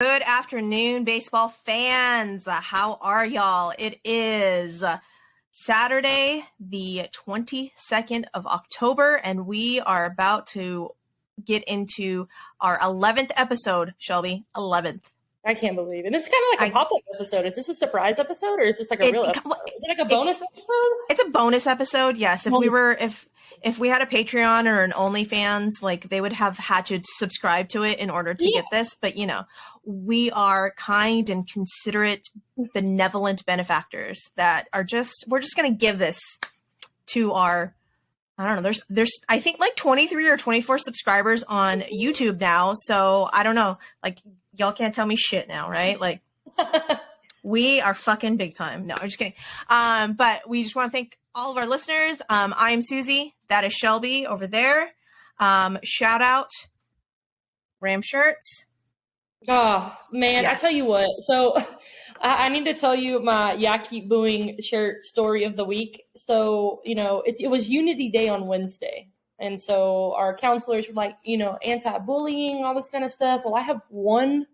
Good afternoon, baseball fans. How are y'all? It is Saturday, the 22nd of October, and we are about to get into our 11th episode, Shelby. 11th. I can't believe it. It's kind of like a pop-up episode. Is this a surprise episode, or is this like a real episode? Is it like a bonus episode? It's a bonus episode, yes. If we had a Patreon or an OnlyFans, like they would have had to subscribe to it in order to get this. But you know, we are kind and considerate, benevolent benefactors that are we're just gonna give this to our, I don't know, there's I think like 23 or 24 subscribers on YouTube now. So I don't know, like y'all can't tell me shit now, right? Like we are fucking big time. No, I'm just kidding. But we just want to thank all of our listeners. I am Suzy. That is Shelby over there. Shout out Ram Shirts. Oh, man. Yes. I tell you what. So I need to tell you my Yeah Keep Booing shirt story of the week. So, you know, it was Unity Day on Wednesday. And so our counselors were like, you know, anti-bullying, all this kind of stuff. Well, I have one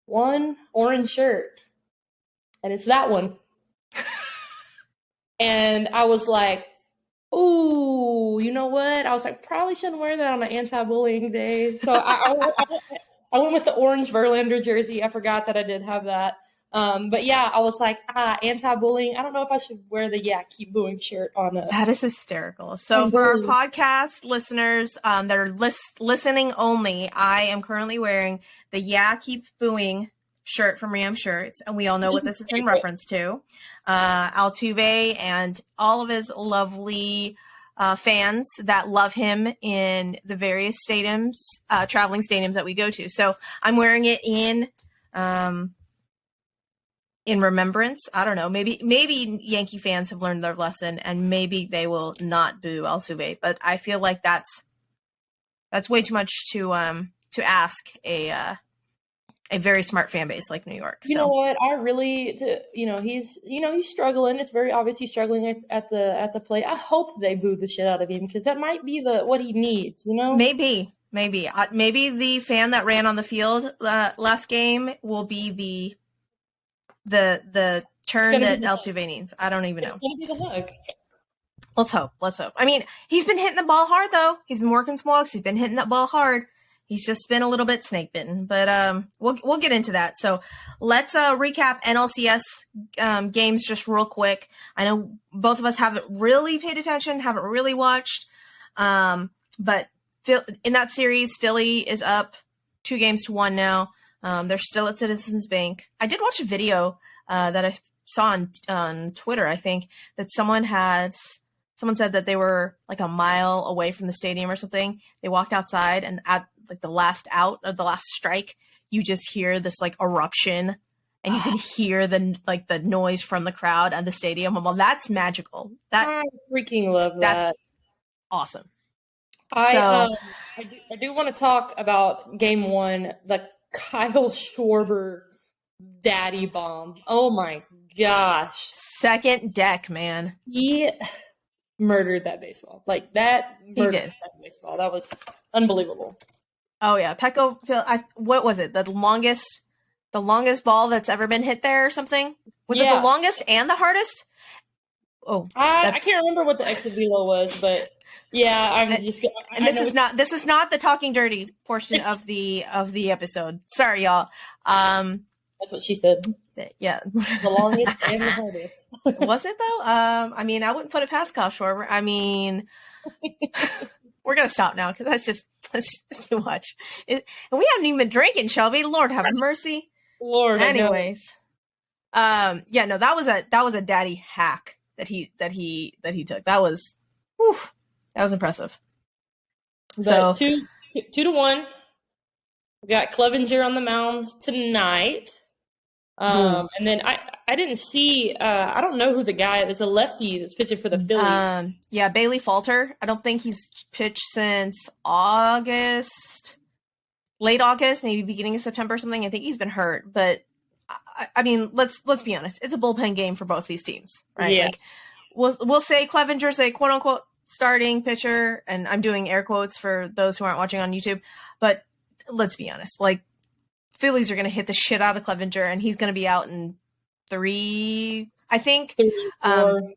orange shirt. And it's that one. And I was like, ooh, you know what? I was like, probably shouldn't wear that on an anti-bullying day. So I went with the orange Verlander jersey. I forgot that I did have that. But yeah, I was like, anti-bullying. I don't know if I should wear the Yeah Keep Booing shirt on it. That is hysterical. So for our podcast listeners that are listening only, I am currently wearing the Yeah Keep Booing shirt from Ram Shirts, and we all know what this is in reference to. Altuves and all of his lovely fans that love him in the various stadiums, traveling stadiums that we go to. So I'm wearing it in remembrance. I don't know. Maybe Yankee fans have learned their lesson, and maybe they will not boo Altuve. But I feel like that's way too much to ask a very smart fan base like New York. You know what? He's struggling. It's very obvious he's struggling at the plate. I hope they boo the shit out of him because that might be what he needs. You know, maybe the fan that ran on the field last game will be the turn that Altuve needs. I don't even know. It's gonna be the hug. Let's hope. I mean, he's been hitting the ball hard though. He's been working smokes. He's been hitting that ball hard. He's just been a little bit snake bitten, but we'll get into that. So let's recap NLCS games just real quick. I know both of us haven't really paid attention, haven't really watched, but in that series, Philly is up 2-1 now. They're still at Citizens Bank. I did watch a video that I saw on Twitter. I think that someone said that they were like a mile away from the stadium or something. They walked outside, and at like the last out of the last strike, you just hear this like eruption, and you can hear the noise from the crowd and the stadium. Well, that's magical. I freaking love that. That's awesome. I do want to talk about Game 1, the Kyle Schwarber daddy bomb. Oh my gosh! Second deck, man. He murdered that baseball. Like that. He did. That baseball. That was unbelievable. Oh yeah, Petco. What was it? The longest ball that's ever been hit there, or something? Was it the longest and the hardest? Oh, I can't remember what the exit velo was, but yeah, this is not the talking dirty portion of the episode. Sorry, y'all. That's what she said. Yeah, the longest and the hardest. Was it though? I mean, I wouldn't put it past Kyle Schwarber. I mean. We're going to stop now because that's too much. And we haven't even been drinking, Shelby. Lord have mercy. Lord. Anyways. That was a daddy hack that he took. That was impressive. But so 2-1. We got Clevenger on the mound tonight. And then I didn't see, I don't know who the guy is, a lefty that's pitching for the Phillies. Bailey Falter. I don't think he's pitched since late August, maybe beginning of September or something. I think he's been hurt, but I mean, let's be honest. It's a bullpen game for both these teams, right? Yeah. Like, we'll say Clevenger's a quote unquote starting pitcher, and I'm doing air quotes for those who aren't watching on YouTube, but let's be honest. Like, Phillies are going to hit the shit out of Clevenger, and he's going to be out in 3, I think. 3, 4.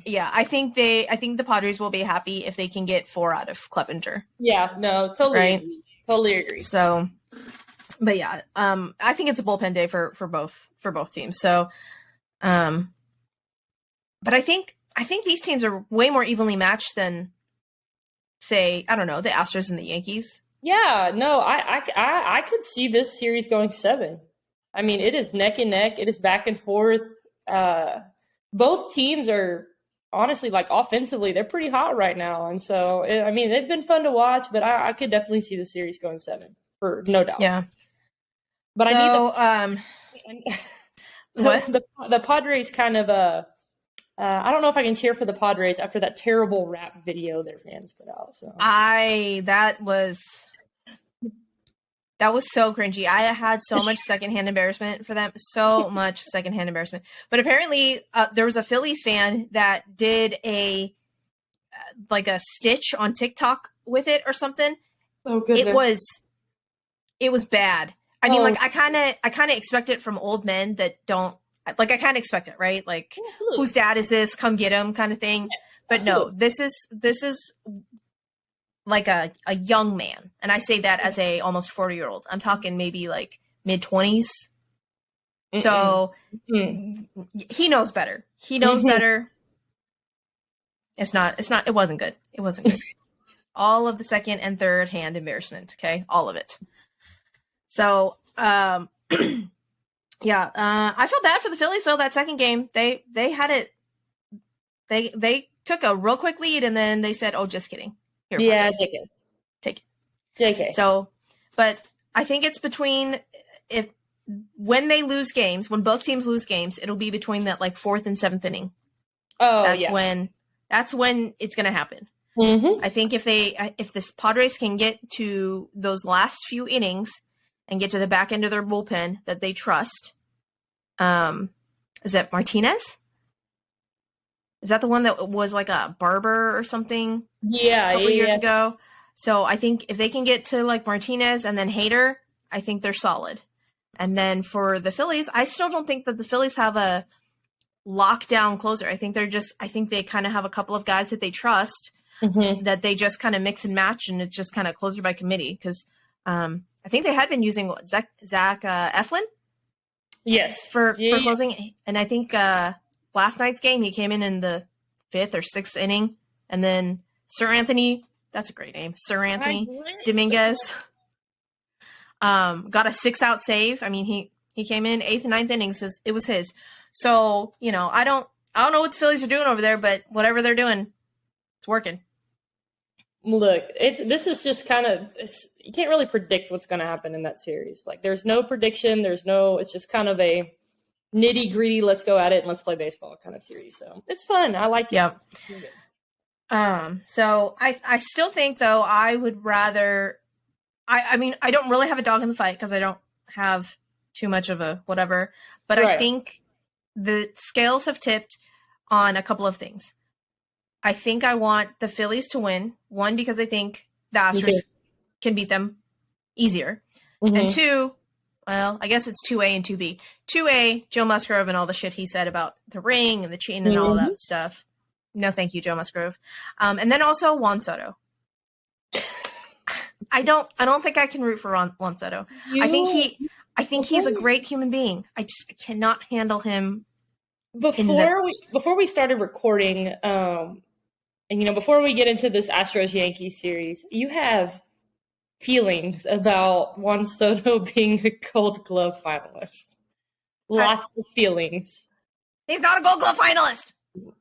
Yeah, I think the Padres will be happy if they can get 4 out of Clevenger. Yeah, no, totally agree. Totally agree. So, but yeah, I think it's a bullpen day for both teams. So, but I think these teams are way more evenly matched than, say, I don't know, the Astros and the Yankees. Yeah, no, I could see this series going 7. I mean, it is neck and neck. It is back and forth. Both teams are honestly, like, offensively, they're pretty hot right now. And so, I mean, they've been fun to watch, but I could definitely see the series going 7, for no doubt. Yeah. But so, I need the Padres kind of I don't know if I can cheer for the Padres after that terrible rap video their fans put out. So that was so cringy. I had so much secondhand embarrassment for them. So much secondhand embarrassment. But apparently there was a Phillies fan that did a stitch on TikTok with it or something. Oh, goodness. It was bad. I mean, I kind of expect it from old men that don't, I kind of expect it, right? Like, absolutely. Whose dad is this? Come get him kind of thing. Yes, but absolutely. No, this is like a young man. And I say that as a almost 40-year-old. I'm talking maybe like mid-20s. So he knows better. He knows better. It wasn't good. It wasn't good. All of the second and third hand embarrassment. Okay. All of it. So, yeah, I feel bad for the Phillies though. That second game, they had it. They took a real quick lead and then they said, "Oh, just kidding." Here, yeah, take it. JK. So, but I think it's between when they lose games, when both teams lose games, it'll be between that like 4th and 7th inning. Oh, that's when it's going to happen. Mm-hmm. I think if the Padres can get to those last few innings and get to the back end of their bullpen that they trust. Is that Martinez? Is that the one that was like a barber or something? Yeah, a couple years ago. So I think if they can get to like Martinez and then Hader, I think they're solid. And then for the Phillies, I still don't think that the Phillies have a lockdown closer. I think they kind of have a couple of guys that they trust that they just kind of mix and match, and it's just kind of closer by committee. Because I think they had been using Zach Eflin. Yes. For closing. And I think last night's game, he came in the 5th or 6th inning. And then Sir Anthony, that's a great name, Sir Anthony Dominguez, got a 6-out save. I mean, he came in 8th and 9th innings. It was his. So, I don't know what the Phillies are doing over there, but whatever they're doing, it's working. Look, this is just kind of, you can't really predict what's going to happen in that series. Like, there's no prediction. It's just kind of a nitty gritty, let's go at it and let's play baseball kind of series. So it's fun. I like it. Yep. So I still think though, I would rather, I mean, I don't really have a dog in the fight because I don't have too much of a whatever, but right. I think the scales have tipped on a couple of things. I think I want the Phillies to win. 1, because I think the Astros can beat them easier. Mm-hmm. And 2, well, I guess it's 2A and 2B. 2A, Joe Musgrove and all the shit he said about the ring and the cheating and all that stuff. No, thank you, Joe Musgrove. And then also Juan Soto. I don't think I can root for Juan Soto. I think he's a great human being. I just cannot handle him. Before we started recording, and before we get into this Astros Yankees series, you have feelings about Juan Soto being a Gold Glove finalist. Lots of feelings. He's not a Gold Glove finalist.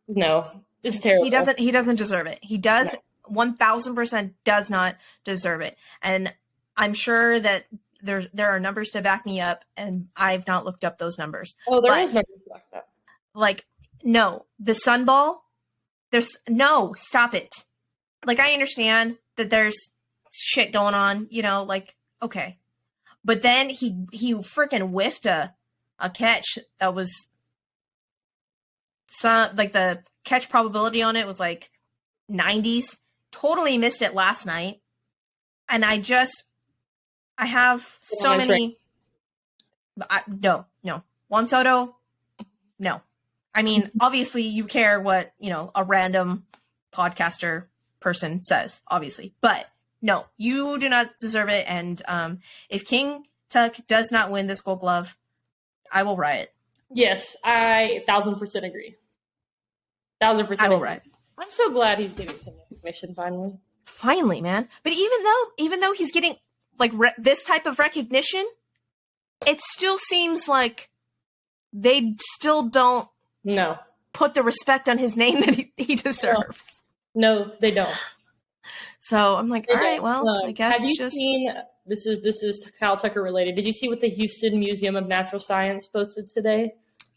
No, it's terrible. He doesn't deserve it. He does 1,000% does not deserve it. And I'm sure that there are numbers to back me up, and I've not looked up those numbers. Oh, there is numbers to back that. Like, no, the sun ball, stop it. Like, I understand that there's shit going on, okay. But then he freaking whiffed a catch that was the catch probability on it was like 90s. Totally missed it last night. And I have so many No. Juan Soto, no. I mean, obviously you care what, a random podcaster person says, obviously. But no, you do not deserve it. And if King Tuck does not win this Gold Glove, I will riot. Yes, I 1,000% agree. 1,000% I will riot. I'm so glad he's getting some recognition finally. Finally, man. But even though he's getting like this type of recognition, it still seems like they still don't put the respect on his name that he deserves. No, they don't. So I'm like, all right, well, I guess. Have you seen? This is Kyle Tucker related. Did you see what the Houston Museum of Natural Science posted today?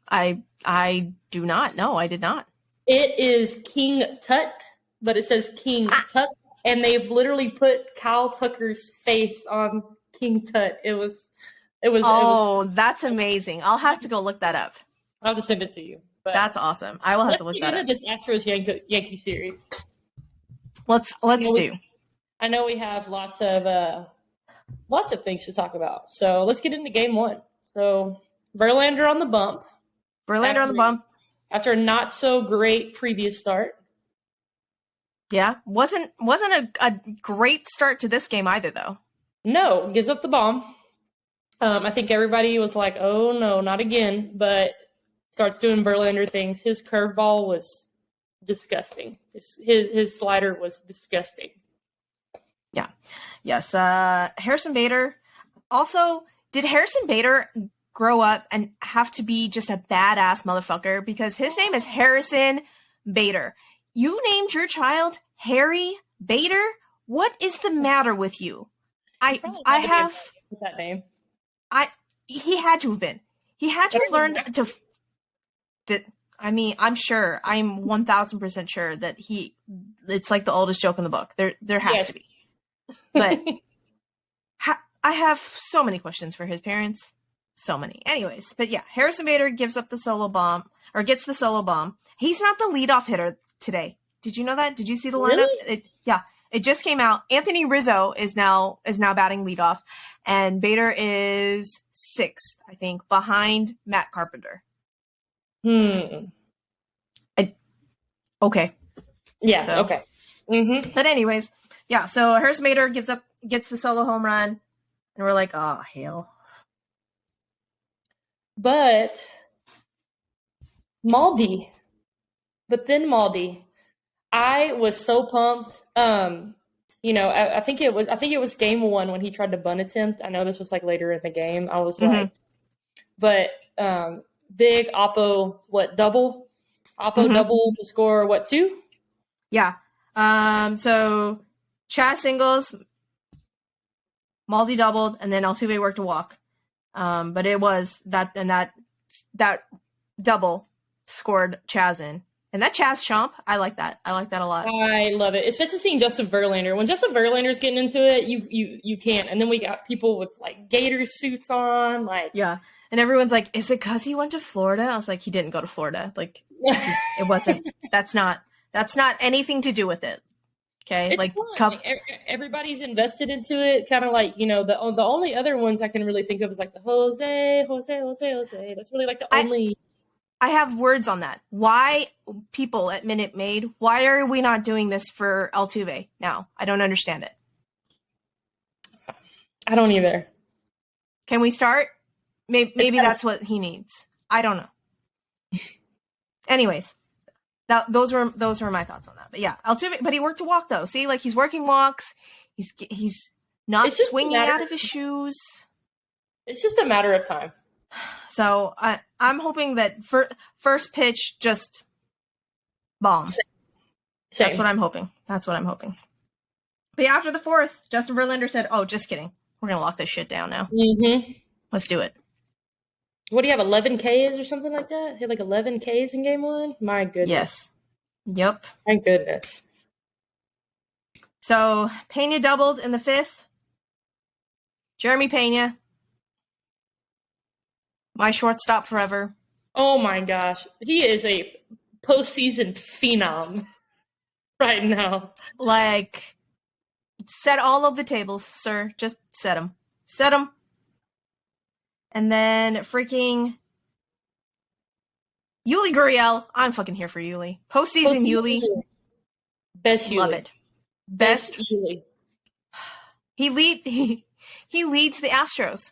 I do not. No, I did not. It is King Tut, but it says King Tut, and they've literally put Kyle Tucker's face on King Tut. It was. That's amazing. I'll have to go look that up. I'll just send it to you. But that's awesome. I will have to look that up. Let's get into this Astros Yankee series. Let's do. I know we have lots of things to talk about. So let's get into game one. So Verlander on the bump. After a not so great previous start. Yeah. Wasn't a great start to this game either though. No, gives up the bomb. I think everybody was like, oh no, not again, but starts doing Verlander things. His curveball was disgusting. His slider was disgusting. Yeah. Yes. Harrison Bader. Also, did Harrison Bader grow up and have to be just a badass motherfucker? Because his name is Harrison Bader. You named your child Harry Bader? What is the matter with you? I have that name. He had to have been. He had to have learned to. I'm sure. I'm 1,000% sure that it's like the oldest joke in the book. There has to be. But I have so many questions for his parents. So many. Anyways, but yeah, Harrison Bader gives up the solo bomb, or gets the solo bomb. He's not the leadoff hitter today. Did you know that? Did you see the lineup? Really? It just came out. Anthony Rizzo is now batting leadoff, and Bader is 6th, I think, behind Matt Carpenter. Okay. Yeah. So, okay. Mm-hmm. But anyways, yeah. So Harrison Bader gets the solo home run, and we're like, oh hell. But Maldi, I was so pumped. I think it was game one when he tried to bunt attempt. I know this was like later in the game. I was like, but big Oppo, double? Oppo double to score 2? Yeah. So Chaz singles, Maldi doubled, and then Altuve worked a walk. But it was that double scored Chaz in. And that Chaz chomp, I like that. I like that a lot. I love it, especially seeing Justin Verlander. When Justin Verlander's getting into it, you can't. And then we got people with like gator suits on, like yeah. And everyone's like, "Is it because he went to Florida?" I was like, "He didn't go to Florida. Like, it wasn't. That's not anything to do with it." Okay, it's fun. Everybody's invested into it. Kind of like the only other ones I can really think of is like the Jose. That's really like the only. I have words on that. Why people at Minute Maid? Why are we not doing this for Altuve now? I don't understand it. I don't either. Can we start? Maybe that's what he needs. I don't know. Anyways, those were my thoughts on that. But yeah, Altuve. But he worked a walk though. See, like he's working walks. He's not swinging out of his shoes. It's just a matter of time. So I'm hoping that first pitch just bomb. Same. That's what I'm hoping. But yeah, after the 4th, Justin Verlander said, "Oh, just kidding. We're gonna lock this shit down now. Let's do it." What do you have? 11 Ks or something like that? He had like 11 Ks in game one. My goodness. Yes. Yep. My goodness. So Pena doubled in the 5th. Jeremy Pena. My shortstop forever. Oh my gosh. He is a postseason phenom right now. Like, set all of the tables, sir. Just set them. Set them. And then freaking Yuli Gurriel. I'm fucking here for Yuli. Postseason Yuli. Best Yuli. Love it. Best Yuli. He leads the Astros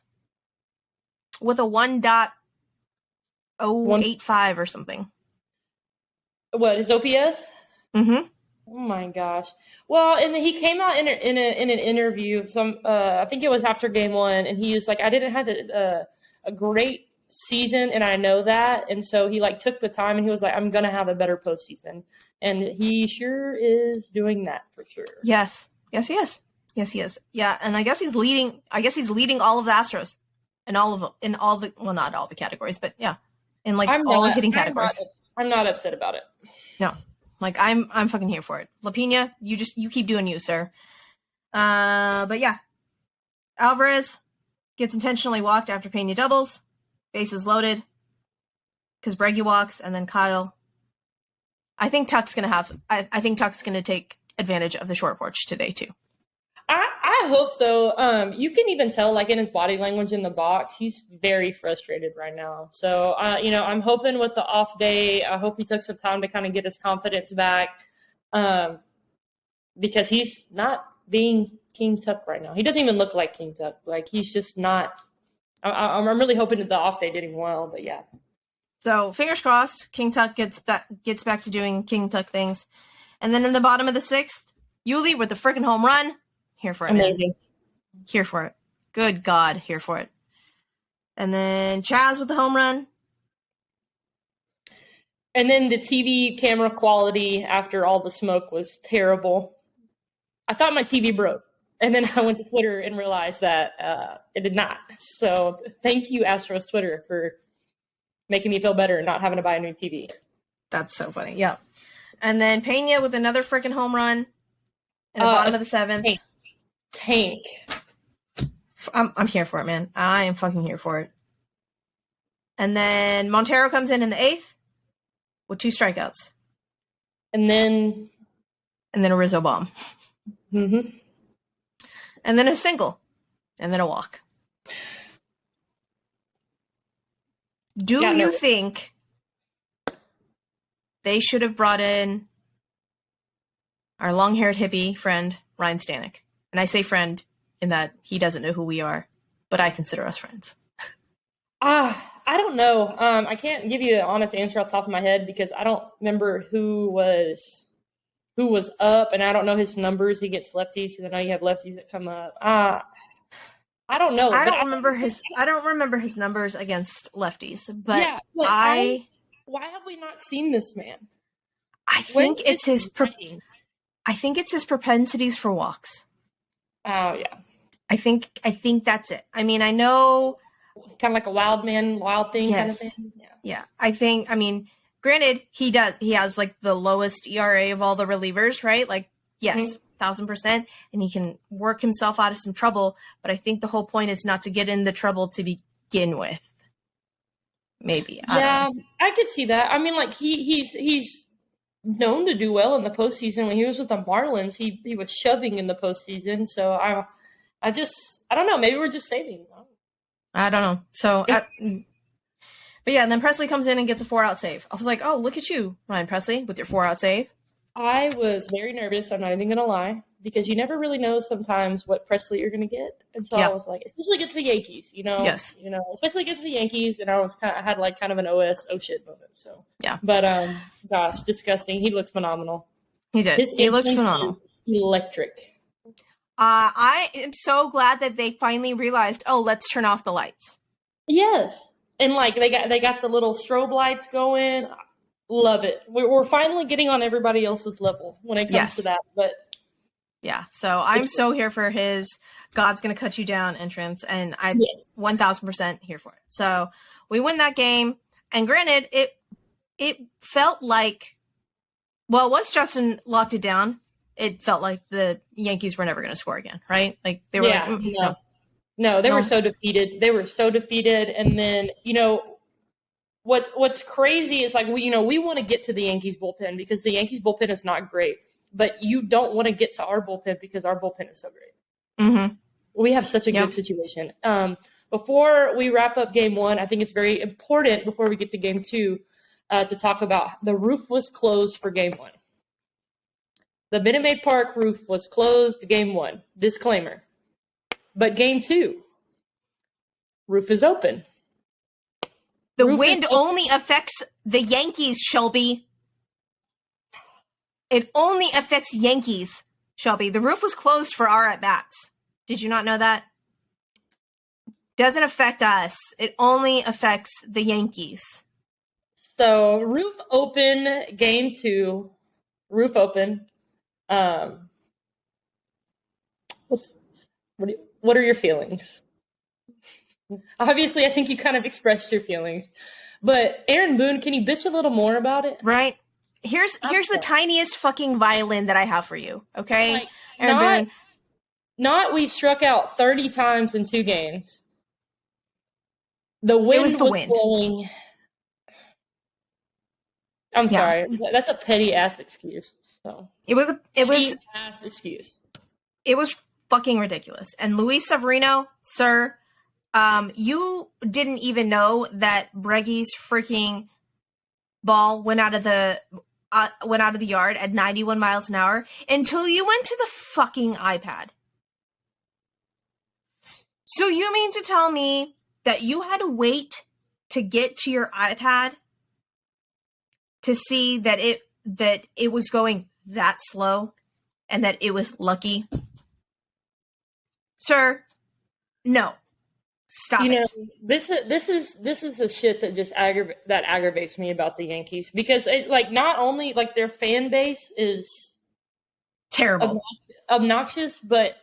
with a 1.085 or something. What, his OPS? Mm-hmm. Oh my gosh. Well, and he came out in an interview. I think it was after game 1, and he was like, I didn't have a great season, and I know that. And so he like took the time, and he was like, I'm gonna have a better postseason, and he sure is doing that for sure. Yes, he is. Yeah, and I guess he's leading all of the Astros in all of them, not all the categories, but yeah, in like all the hitting categories. I'm not upset about it. No. Like I'm fucking here for it. Lapina, you keep doing you, sir. But yeah. Alvarez gets intentionally walked after Pena doubles. Bases loaded. Because Breggy walks, and then Kyle. I think Tuck's gonna take advantage of the short porch today too. I hope so. You can even tell, like, in his body language in the box, he's very frustrated right now. So, I'm hoping with the off day, I hope he took some time to kind of get his confidence back, because he's not being King Tuck right now. He doesn't even look like King Tuck. Like, he's just not. I'm really hoping that the off day did him well, but yeah. So, fingers crossed, King Tuck gets back to doing King Tuck things. And then in the bottom of the 6th, Yuli with the freaking home run. Here for it, amazing. Man. Here for it. Good God, here for it. And then Chaz with the home run. And then the TV camera quality after all the smoke was terrible. I thought my TV broke. And then I went to Twitter and realized that it did not. So thank you, Astros Twitter, for making me feel better and not having to buy a new TV. That's so funny. Yeah. And then Pena with another freaking home run in the bottom of the 7th. Tank. I'm here for it, man. I am fucking here for it. And then Montero comes in the 8th with 2 strikeouts. And then a Rizzo bomb. Mm-hmm. And then a single. And then a walk. Do you think they should have brought in our long-haired hippie friend, Ryan Stanek? And I say friend in that he doesn't know who we are, but I consider us friends. I don't know. I can't give you an honest answer off the top of my head because I don't remember who was up, and I don't know his numbers. He gets lefties because I know you have lefties that come up. I don't know. I don't remember his numbers against lefties, but yeah, why have we not seen this man? I think it's his propensities for walks. Oh yeah. I think that's it. I mean, I know kind of like a wild thing kind of thing. Yeah. I mean, granted, he has like the lowest ERA of all the relievers, right? Like, yes, 1,000%, and he can work himself out of some trouble, but I think the whole point is not to get in the trouble to begin with. Maybe. I could see that. I mean, like he's known to do well in the postseason. When he was with the Marlins, he was shoving in the postseason. So I don't know. Maybe we're just saving. I don't know. So, but yeah, and then Presley comes in and gets a 4-out save. I was like, oh, look at you, Ryan Presley, with your 4-out save. I was very nervous. I'm not even going to lie, because you never really know sometimes what Presley you're going to get. And so I was like, especially against the Yankees, Yes. Especially against the Yankees. And I had like kind of an oh shit moment. So, yeah. But, gosh, disgusting. He looked phenomenal. He did. He looked phenomenal. Electric. I am so glad that they finally realized, let's turn off the lights. Yes. And like they got the little strobe lights going. Love it. We're finally getting on everybody else's level when it comes to that. But yeah, so I'm so here for his God's gonna cut you down entrance, and I'm 1,000% here for it. So we win that game, and granted, it felt like, well, once Justin locked it down, it felt like the Yankees were never going to score again, right? Like they were they were so defeated. They were so defeated. And then, what's crazy is like, we want to get to the Yankees bullpen because the Yankees bullpen is not great, but you don't want to get to our bullpen because our bullpen is so great. Mm-hmm. We have such a good situation. before we wrap up game one, I think it's very important before we get to game two to talk about the roof was closed for game one. The Minute Maid Park roof was closed game one. Disclaimer. But game two, roof is open. The wind only affects the Yankees, Shelby. It only affects Yankees, Shelby. The roof was closed for our at-bats. Did you not know that? Doesn't affect us. It only affects the Yankees. So, roof open, game two. Roof open. What are your feelings? Obviously, I think you kind of expressed your feelings. But Aaron Boone, can you bitch a little more about it? Right. Here's the tiniest fucking violin that I have for you, okay? Like, Aaron Boone. Not we've struck out 30 times in 2 games. The wind was blowing. I'm sorry. That's a petty ass excuse. So it was ass excuse. It was fucking ridiculous. And Luis Severino, sir, you didn't even know that Brege's freaking ball went out of the yard at 91 miles an hour until you went to the fucking iPad. So you mean to tell me that you had to wait to get to your iPad to see that it was going that slow and that it was lucky? Sir, no. Stop it. This is the shit that just aggravates me about the Yankees, because not only their fan base is terrible, obnoxious, but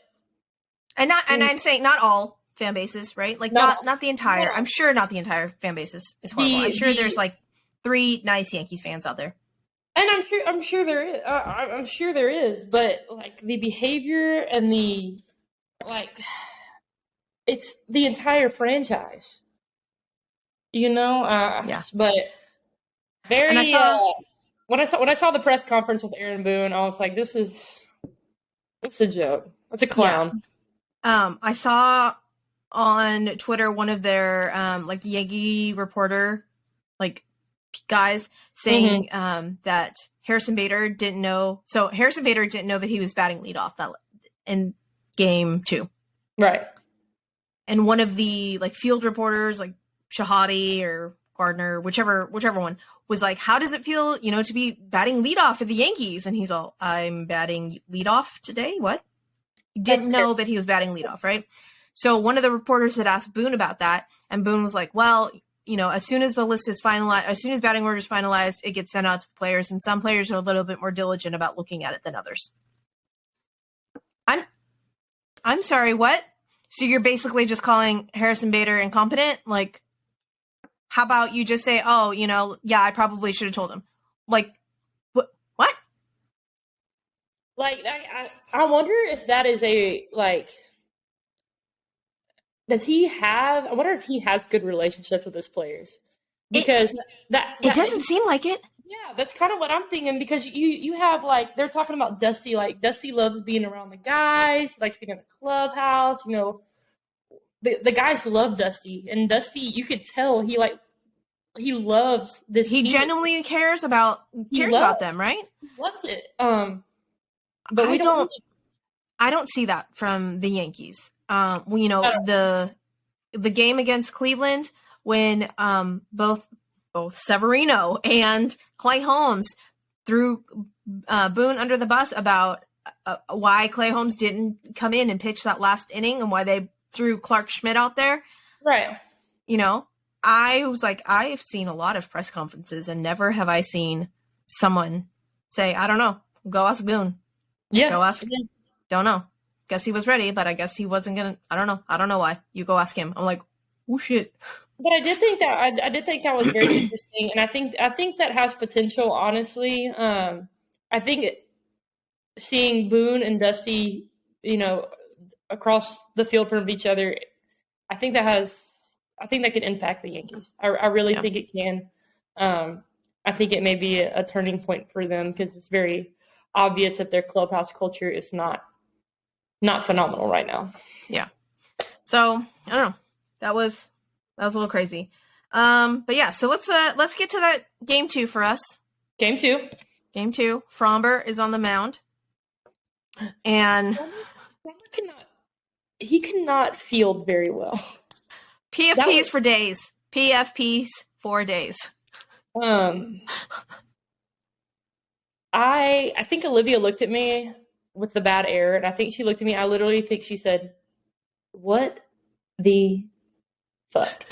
I'm saying not all fan bases, right? Not the entire. I'm sure not the entire fan base is horrible. I'm sure there's 3 nice Yankees fans out there. And I'm sure there is. I'm sure there is, but the behavior and the it's the entire franchise, yeah. But very. And when I saw the press conference with Aaron Boone, I was like, it's a joke. It's a clown. Yeah. I saw on Twitter one of their Yankee reporter guys saying that Harrison Bader didn't know. So Harrison Bader didn't know that he was batting leadoff in game 2. Right. And one of the field reporters, Shahadi or Gardner, whichever one, was like, "How does it feel, to be batting leadoff for the Yankees?" And he's all, "I'm batting leadoff today." What? He didn't know that he was batting leadoff, right? So one of the reporters had asked Boone about that, and Boone was like, "Well, as soon as the list is finalized, as soon as batting order is finalized, it gets sent out to the players, and some players are a little bit more diligent about looking at it than others." I'm sorry, what? So you're basically just calling Harrison Bader incompetent? How about you just say, "Oh, yeah, I probably should have told him." What? I wonder if that is does he have? I wonder if he has good relationships with his players, because it doesn't seem like it. Yeah, that's kind of what I'm thinking, because you have they're talking about Dusty. Dusty loves being around the guys. He likes being in the clubhouse. The guys love Dusty, and Dusty, you could tell he loves this. He genuinely cares about them, right? He loves it. But I don't see that from the Yankees. The game against Cleveland, when both Severino and Clay Holmes threw Boone under the bus about why Clay Holmes didn't come in and pitch that last inning, and why they threw Clark Schmidt out there. Right. I was like, I've seen a lot of press conferences, and never have I seen someone say, "I don't know, go ask Boone." Yeah. Go ask. Yeah. Don't know. Guess he was ready, but I guess he wasn't gonna. I don't know. I don't know why. You go ask him. I'm like, oh shit. But I did think that was very interesting, and I think that has potential. Honestly, I think seeing Boone and Dusty, across the field from each other, I think that can impact the Yankees. I really think it can. I think it may be a turning point for them, because it's very obvious that their clubhouse culture is not phenomenal right now. Yeah. So I don't know. That was a little crazy. But yeah, so let's get to that game 2 for us. Game 2. Game 2. Fromber is on the mound. And he cannot field very well. PFPs for days. PFPs for days. I think Olivia looked at me with the bad air, and I think she looked at me. I literally think she said, "What the fuck?"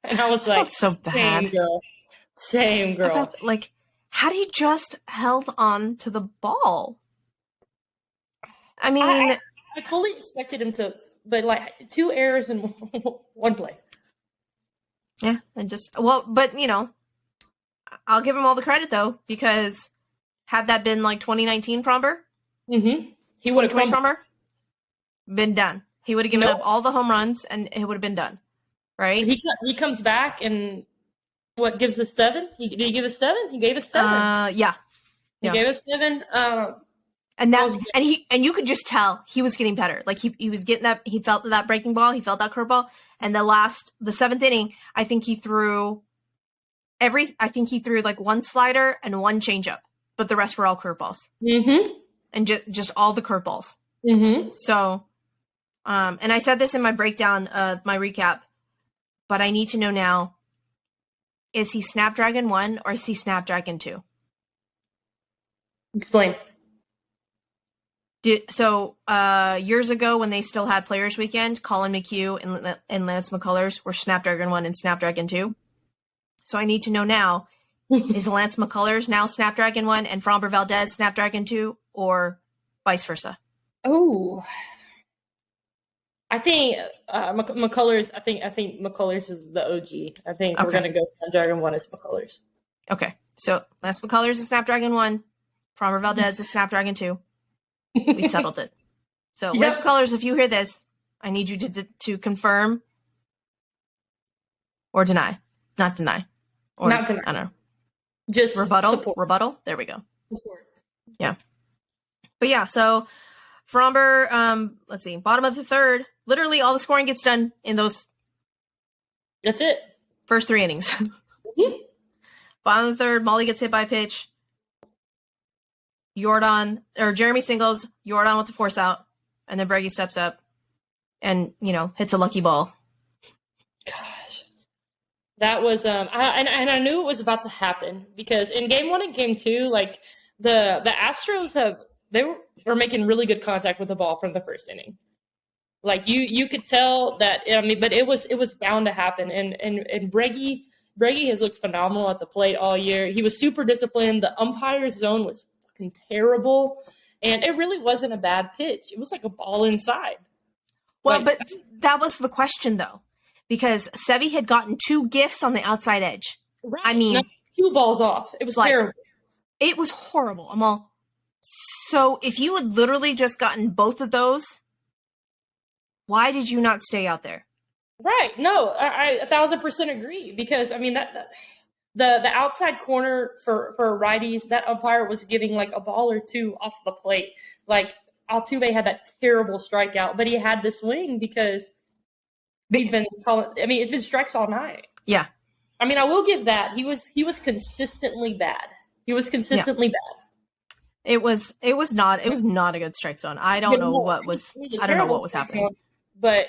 And I was like, so bad. Same girl. I felt like, had he just held on to the ball? I mean, I fully expected him to, but like 2 errors in one play. Yeah, but you know, I'll give him all the credit though, because had that been like 2019 Fromber, he would have Fromber been done. He would have given up all the home runs, and it would have been done. Right? He comes back and what gives us 7? Did he give us 7? He gave us 7. Yeah. He gave us 7. And you could just tell he was getting better. Like he was getting that. He felt that breaking ball. He felt that curveball. And the 7th inning, I think he threw like 1 slider and 1 changeup, but the rest were all curveballs. And just all the curveballs. So, and I said this in my breakdown, my recap, but I need to know now: is he Snapdragon 1 or is he Snapdragon 2? Explain. Years ago when they still had Players Weekend, Colin McHugh and Lance McCullers were Snapdragon 1 and Snapdragon 2. So I need to know now, is Lance McCullers now Snapdragon 1 and Framber Valdez Snapdragon 2, or vice versa? Oh, I think McCullers. I think McCullers is the OG. I think we're gonna go Snapdragon 1 as McCullers. Okay, so Lance McCullers is Snapdragon 1, Framber Valdez is Snapdragon 2. We settled it. So Lance McCullers, if you hear this, I need you to confirm or deny. Not deny. Or not deny. I don't know. Just rebuttal. Support. Rebuttal. There we go. Support. Yeah. But yeah, so Fromber, let's see, bottom of the 3rd, literally all the scoring gets done in those. That's it. First 3 innings. Bottom of the 3rd, Molly gets hit by a pitch. Jeremy singles, Jordan with the force out, and then Breggy steps up and, hits a lucky ball. Gosh. That was, I knew it was about to happen because in game 1 and game 2, like the Astros they were making really good contact with the ball from the first inning. Like you could tell that, but it was bound to happen. And Breggy has looked phenomenal at the plate all year. He was super disciplined. The umpire's zone was fucking terrible. And it really wasn't a bad pitch. It was like a ball inside. Well, but that was the question though, because Sevy had gotten 2 gifts on the outside edge. Right. I mean, 2 balls off. It was terrible. It was horrible. I'm all, so if you had literally just gotten both of those, why did you not stay out there? Right. No, I 1,000% agree, because I mean that the outside corner for righties, that umpire was giving like a ball or 2 off the plate. Like Altuve had that terrible strikeout, but he had to swing because we've been calling. I mean, it's been strikes all night. Yeah. I mean, I will give that he was consistently bad. He was consistently bad. It was not a good strike zone. I don't know what was happening. But,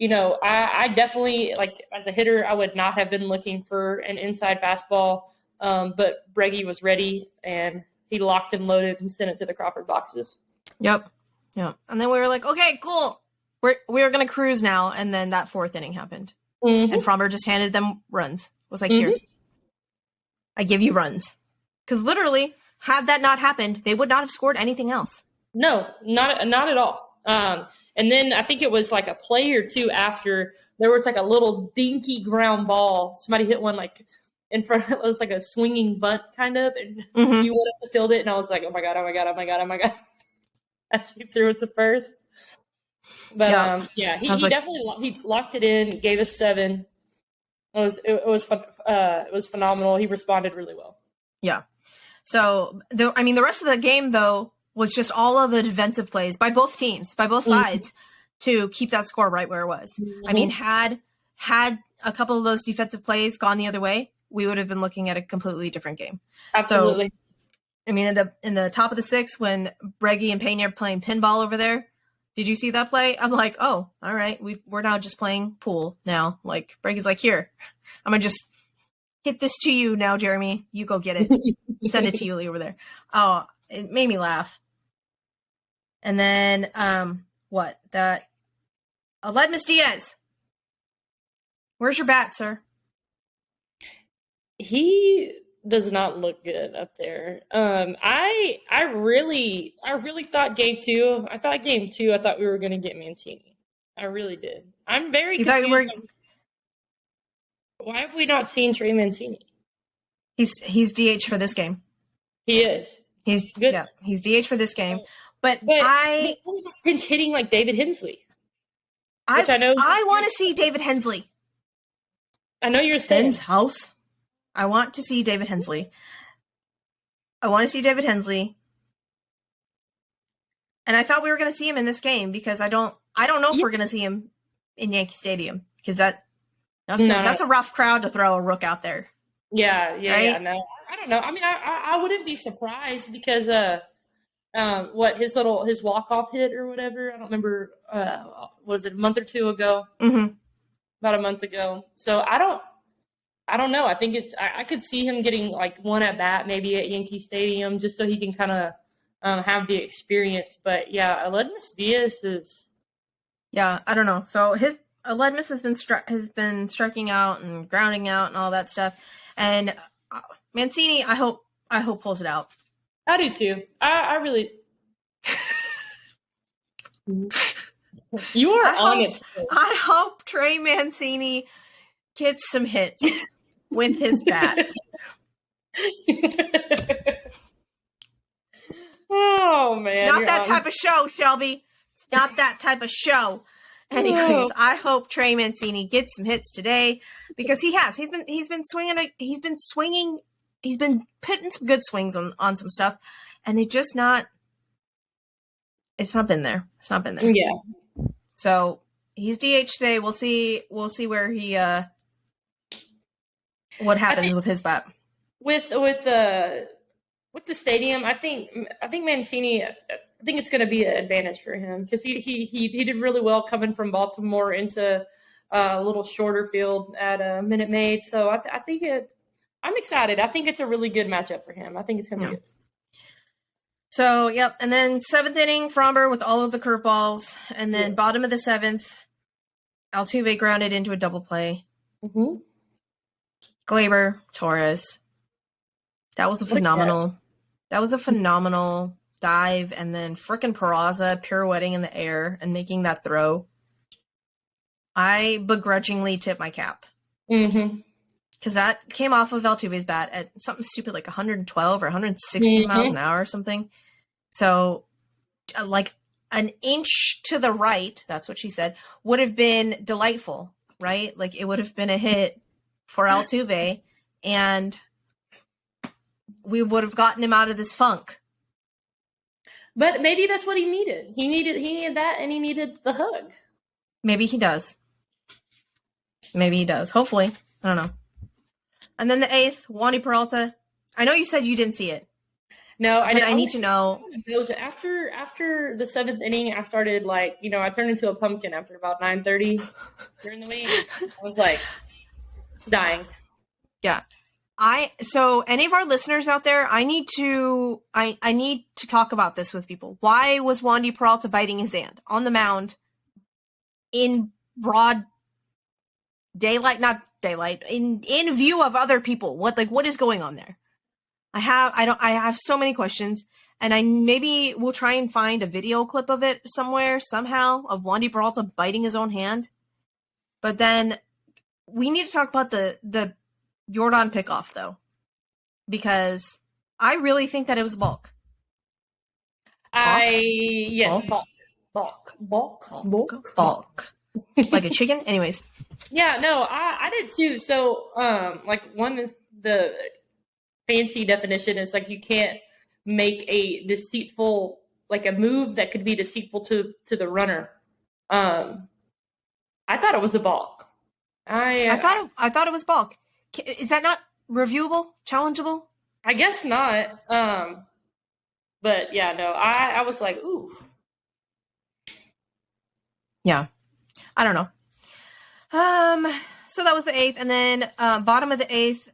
I definitely, like, as a hitter, I would not have been looking for an inside fastball. But Breggy was ready, and he locked and loaded and sent it to the Crawford boxes. Yep. And then we were like, okay, cool. We're going to cruise now. And then that 4th inning happened. Mm-hmm. And Fromber just handed them runs. Was like, here, I give you runs. Because literally, had that not happened, they would not have scored anything else. No, not at all. And then I think it was like a play or 2 after, there was like a little dinky ground ball. Somebody hit one like in front. It was like a swinging bunt kind of, and you wanted to field it. And I was like, oh my god. As he threw it to first. But he definitely locked it in, gave us 7. It was fun. It was phenomenal. He responded really well. Yeah. So, the rest of the game, though, was just all of the defensive plays by both teams, by both sides, to keep that score right where it was. Mm-hmm. I mean, had a couple of those defensive plays gone the other way, we would have been looking at a completely different game. Absolutely. So, I mean, in the top of the sixth, when Breggy and Pena are playing pinball over there, did you see that play? I'm like, oh, all right, we're now just playing pool now. Like, Breggy's like, here, I'm gonna just hit this to you now, Jeremy. You go get it. Send it to Yuli over there. Oh, it made me laugh. And then, that Aledmus Diaz. Where's your bat, sir? He does not look good up there. I really thought game two. I thought we were going to get Mancini. I really did. I'm very confused. Why have we not seen Trey Mancini? He's DH for this game. He is. He's good. Yeah, he's DH for this game. But I pinch hitting like David Hensley. Which I know. I want to see David Hensley. I know you're saying Ben's house. I want to see David Hensley. And I thought we were going to see him in this game because I don't know if we're going to see him in Yankee Stadium because that's a rough crowd to throw a rook out there. Yeah, right? No, I don't know. I mean, I wouldn't be surprised because his walk-off hit or whatever. I don't remember. Was it a month or two ago? Mm-hmm. About a month ago. So I don't know. I think I could see him getting like one at bat maybe at Yankee Stadium just so he can kind of have the experience. But yeah, Aledmus Diaz is. Yeah, I don't know. So Aledmus has been striking out and grounding out and all that stuff, and Mancini, I hope pulls it out. I do too. I really. You are on it. I hope Trey Mancini gets some hits with his bat. Oh, man. It's not that type of show, Shelby. It's not that type of show. Anyways, I hope Trey Mancini gets some hits today because he has. He's been swinging. He's been putting some good swings on some stuff, and they just not. It's not been there. Yeah. So he's DH today. We'll see where he what happens with his bat. With the stadium, I think Mancini. I think it's going to be an advantage for him because he did really well coming from Baltimore into a little shorter field at Minute Maid. So I think I'm excited. I think it's a really good matchup for him. I think it's going to be good. So, yep. And then seventh inning, Fromber with all of the curveballs. And then bottom of the seventh, Altuve grounded into a double play. Mm-hmm. Glaber, Torres. That was a phenomenal dive. And then frickin' Peraza pirouetting in the air and making that throw. I begrudgingly tip my cap. Mm-hmm. Because that came off of Altuve's bat at something stupid like 112 or 160 miles an hour or something. So, like an inch to the right, that's what she said, would have been delightful, right? Like it would have been a hit for Altuve, and we would have gotten him out of this funk. But maybe that's what he needed. He needed that, and he needed the hug. Maybe he does. Hopefully. I don't know. And then the eighth, Wandy Peralta. I know you said you didn't see it. No, I didn't. I need to know. It was after the seventh inning, I started I turned into a pumpkin after about 9:30 during the week. I was like dying. Yeah. So any of our listeners out there, I need to talk about this with people. Why was Wandy Peralta biting his hand on the mound in broad daylight, not daylight, in view of other people? What is going on there? I have so many questions, and I maybe will try and find a video clip of it somewhere, somehow, of Wandy Peralta biting his own hand. But then we need to talk about the Jordan pickoff, though, because I really think that it was bulk. Bulk. Like a chicken? Anyways. Yeah, no, I did too. So, one of the fancy definition is you can't make a deceitful, a move that could be deceitful to the runner. I thought it was a balk. I thought it was balk. Is that not reviewable, challengeable? I guess not. But yeah, no, I was like, ooh. Yeah. I don't know. So that was the 8th, and then bottom of the 8th,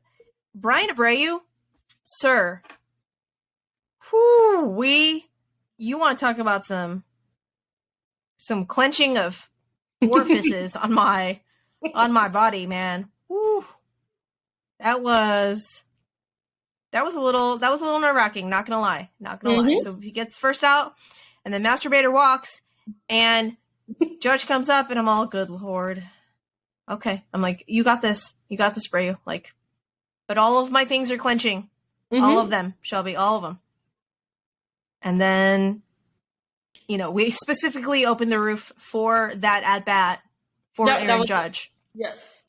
Brian Abreu, sir. You want to talk about some clenching of orifices on my body, man. Whew. That was a little nerve-wracking, not gonna lie. So he gets first out, and then Masturbator walks, and Judge comes up, and I'm all, good Lord. Okay. I'm like, you got this, Abreu. Like, but all of my things are clenching. All of them, Shelby, all of them. And then, we specifically opened the roof for that at-bat for Aaron Judge. Yes.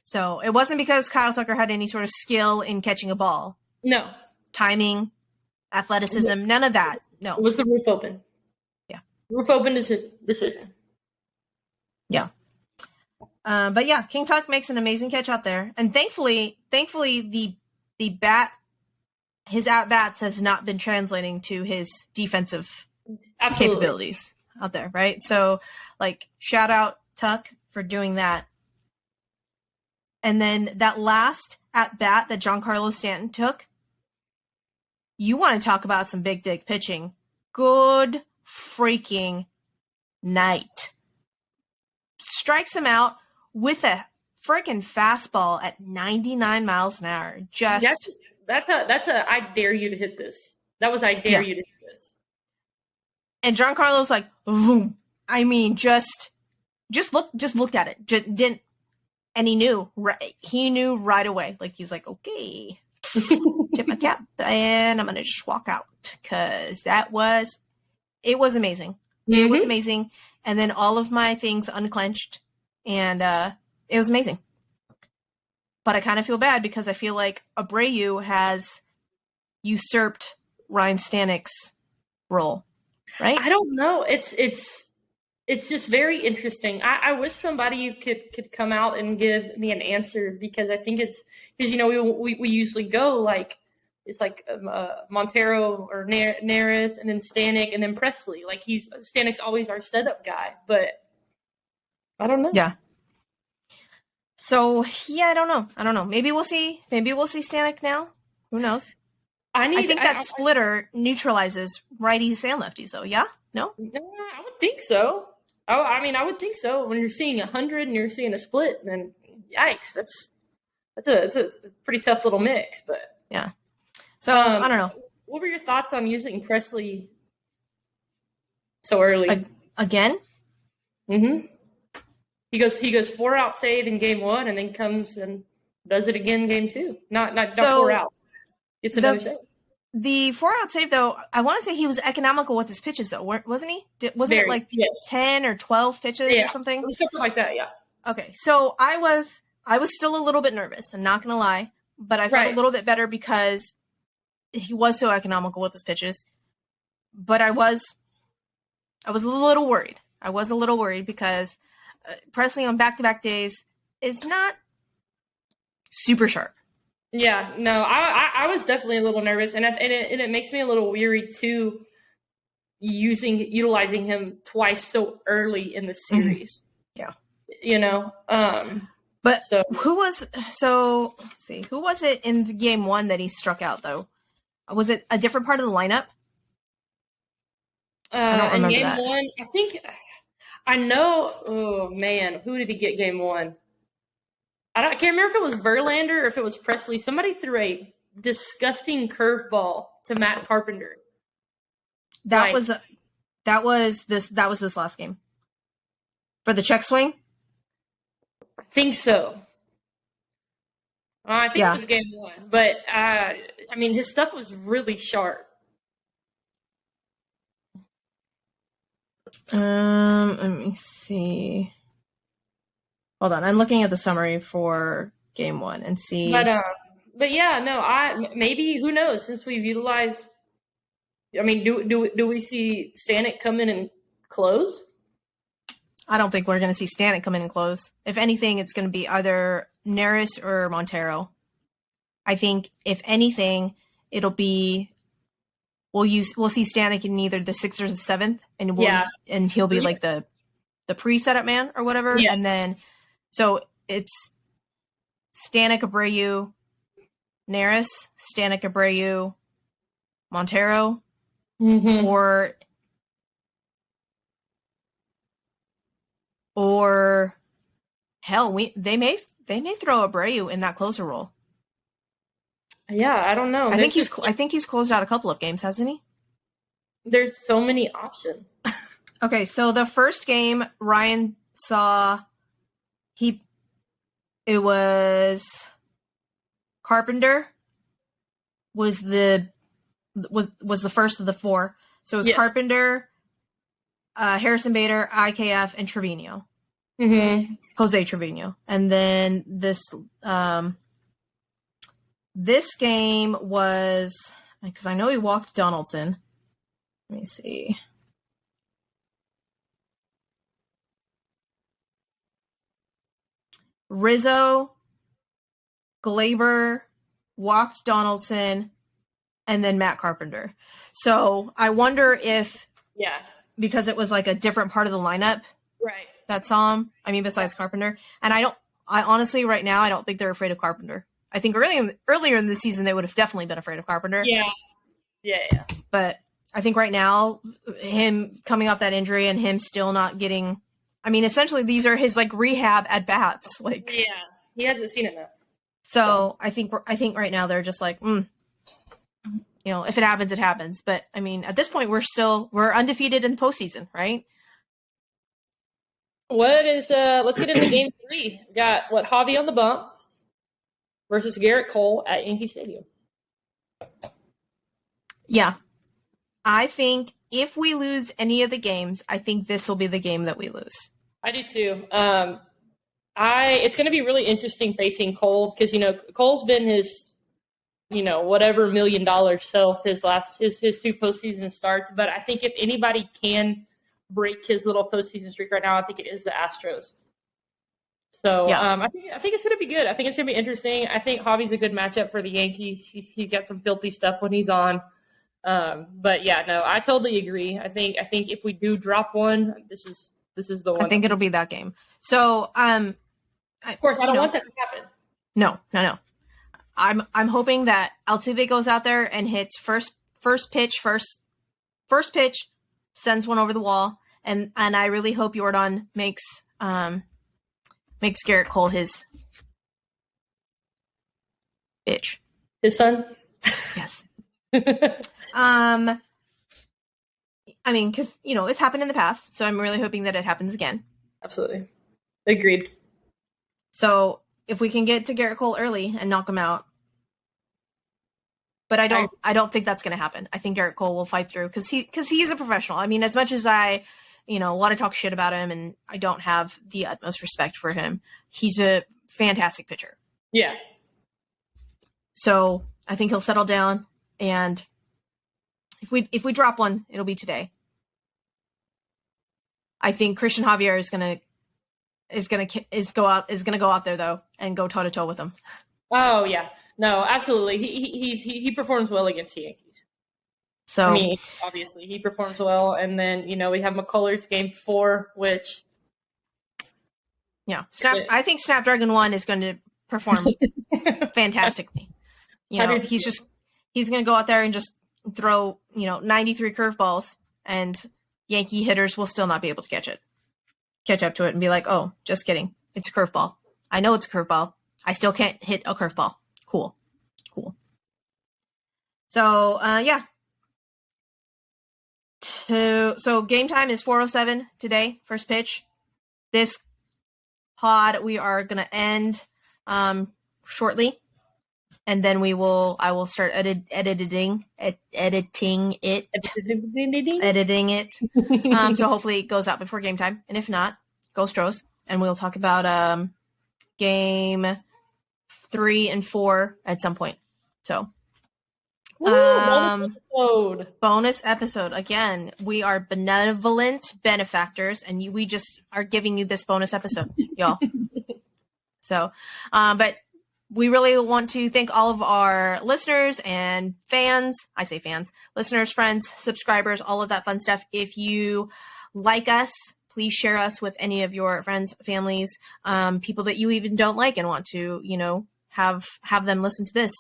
So it wasn't because Kyle Tucker had any sort of skill in catching a ball. No. Timing, athleticism, none of that. No. It was the roof open. Yeah. Roof open decision. Yeah. But yeah, King Tuck makes an amazing catch out there. And thankfully the bat, his at-bats has not been translating to his defensive capabilities out there, right? So, like, shout out Tuck for doing that. And then that last at-bat that Giancarlo Stanton took, you want to talk about some big dig pitching. Good freaking night. Strikes him out with a freaking fastball at 99 miles an hour. That's a I dare you to hit this. That was I dare you to hit this. And Giancarlo's like, boom. I mean, just looked at it. Just didn't, and he knew right away. Like, he's like, okay, tip my cap, and I'm gonna just walk out, because it was amazing. It was amazing. And then all of my things unclenched, and it was amazing. But I kind of feel bad because I feel like Abreu has usurped Ryan Stanek's role, right? I don't know. It's just very interesting. I wish somebody could come out and give me an answer, because I think it's because we usually go like it's like Montero or Neris, and then Stanek, and then Presley. Like, Stanek's always our setup guy, but I don't know. Yeah. So I don't know. Maybe we'll see Stanek now. Who knows? I think that splitter neutralizes righties and lefties, though. Yeah? No? Yeah, I would think so. I would think so. When you're seeing 100 and you're seeing a split, then yikes, that's a pretty tough little mix. But yeah. So I don't know. What were your thoughts on using Presley so early? Again? Mm-hmm. He goes 4-out save in game 1, and then comes and does it again in game 2. Not 4-out. It's another save. The 4-out save, though, I want to say he was economical with his pitches, though, wasn't he? Wasn't it like 10 or 12 pitches or something? Something like that, yeah. Okay, so I was still a little bit nervous, I'm not going to lie, but I felt a little bit better because he was so economical with his pitches. But I was a little worried. I was a little worried because Presley on back-to-back days is not super sharp. Yeah, no, I was definitely a little nervous, and it makes me a little weary too, utilizing him twice so early in the series. Yeah, but who was it in game 1 that he struck out though? Was it a different part of the lineup? I don't remember in game 1, I think. I know. Oh man, who did he get game 1? I can't remember if it was Verlander or if it was Presley. Somebody threw a disgusting curveball to Matt Carpenter. That was this last game for the check swing. I think so. I think it was game 1, but his stuff was really sharp. Let me see. Hold on, I'm looking at the summary for game 1 and see. But yeah, no, maybe, who knows? Since we've utilized, do we see Stanek come in and close? I don't think we're going to see Stanek come in and close. If anything, it's going to be either Neris or Montero. I think if anything, it'll be we'll see Stanek in either the 6th or the 7th, and he'll be like the pre-setup man or whatever, and then so it's Stanek, Abreu, Neris, Stanek, Abreu, Montero, or hell, they may throw Abreu in that closer role. Yeah, I don't know. I think he's closed out a couple of games, hasn't he? There's so many options. Okay, so the first game Ryan saw, it was Carpenter was the first of the 4. So it was Carpenter, Harrison Bader, IKF, and Trevino. Jose Trevino. And then this game was, because I know he walked Donaldson. Let me see. Rizzo, Glaber, walked Donaldson, and then Matt Carpenter. So I wonder if, because it was like a different part of the lineup, right, that saw him. I mean, besides Carpenter, and I honestly right now I don't think they're afraid of Carpenter. I think earlier in the season they would have definitely been afraid of Carpenter. Yeah. But I think right now, him coming off that injury and him still not getting, I mean, essentially these are his like rehab at bats. Like, he hasn't seen enough. So I think right now they're just like, if it happens, it happens. But I mean, at this point, we're undefeated in the postseason, right? Let's get into game 3. We got Javi on the bump versus Garrett Cole at Yankee Stadium. Yeah. I think if we lose any of the games, I think this will be the game that we lose. I do too. It's going to be really interesting facing Cole because, Cole's been his, whatever $1 million self his 2 postseason starts. But I think if anybody can break his little postseason streak right now, I think it is the Astros. So I think it's going to be good. I think it's going to be interesting. I think Javi's a good matchup for the Yankees. He's got some filthy stuff when he's on. But yeah, no, I totally agree. I think if we do drop one, this is the one. I think it'll be that game. So of course, I don't want that to happen. No. I'm hoping that Altuve goes out there and hits first pitch, sends one over the wall, and I really hope Jordan makes Garrett Cole his bitch. His son? Yes. I mean, because it's happened in the past, so I'm really hoping that it happens again. Absolutely, agreed. So if we can get to Garrett Cole early and knock him out, but I don't think that's going to happen. I think Garrett Cole will fight through because he's a professional. I mean, as much as I want to talk shit about him, and I don't have the utmost respect for him, he's a fantastic pitcher. Yeah. So I think he'll settle down, and if we drop one, it'll be today. I think Christian Javier is gonna go out there though and go toe to toe with him. Oh yeah, no, absolutely. He performs well against the Yankees. So I mean, obviously he performs well, and then we have McCullers game 4, which I think Snapdragon 1 is going to perform fantastically. He's going to go out there and just throw 93 curveballs, and Yankee hitters will still not be able to catch up to it and be like, oh, just kidding, it's a curveball. I know it's a curveball. I still can't hit a curveball. Cool. So so game time is 4:07 today. First pitch. This pod we are gonna end shortly, and then I will start editing it. So hopefully it goes out before game time, and if not, go Stros, and we'll talk about game 3 and 4 at some point. So Woo, bonus episode. Bonus episode. Again, we are benevolent benefactors, and we just are giving you this bonus episode, y'all. So, but we really want to thank all of our listeners and fans. I say fans, listeners, friends, subscribers, all of that fun stuff. If you like us, please share us with any of your friends, families, people that you even don't like and want to, have them listen to this.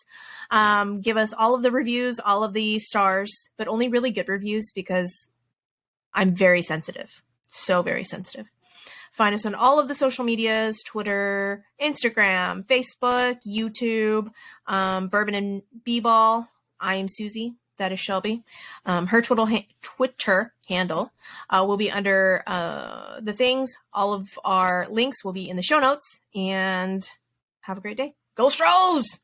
Give us all of the reviews, all of the stars, but only really good reviews because I'm very sensitive. So very sensitive. Find us on all of the social medias, Twitter, Instagram, Facebook, YouTube, Bourbon and B-Ball. I am Suzy. That is Shelby. Her Twitter handle will be under the things. All of our links will be in the show notes. And have a great day. Go Stros!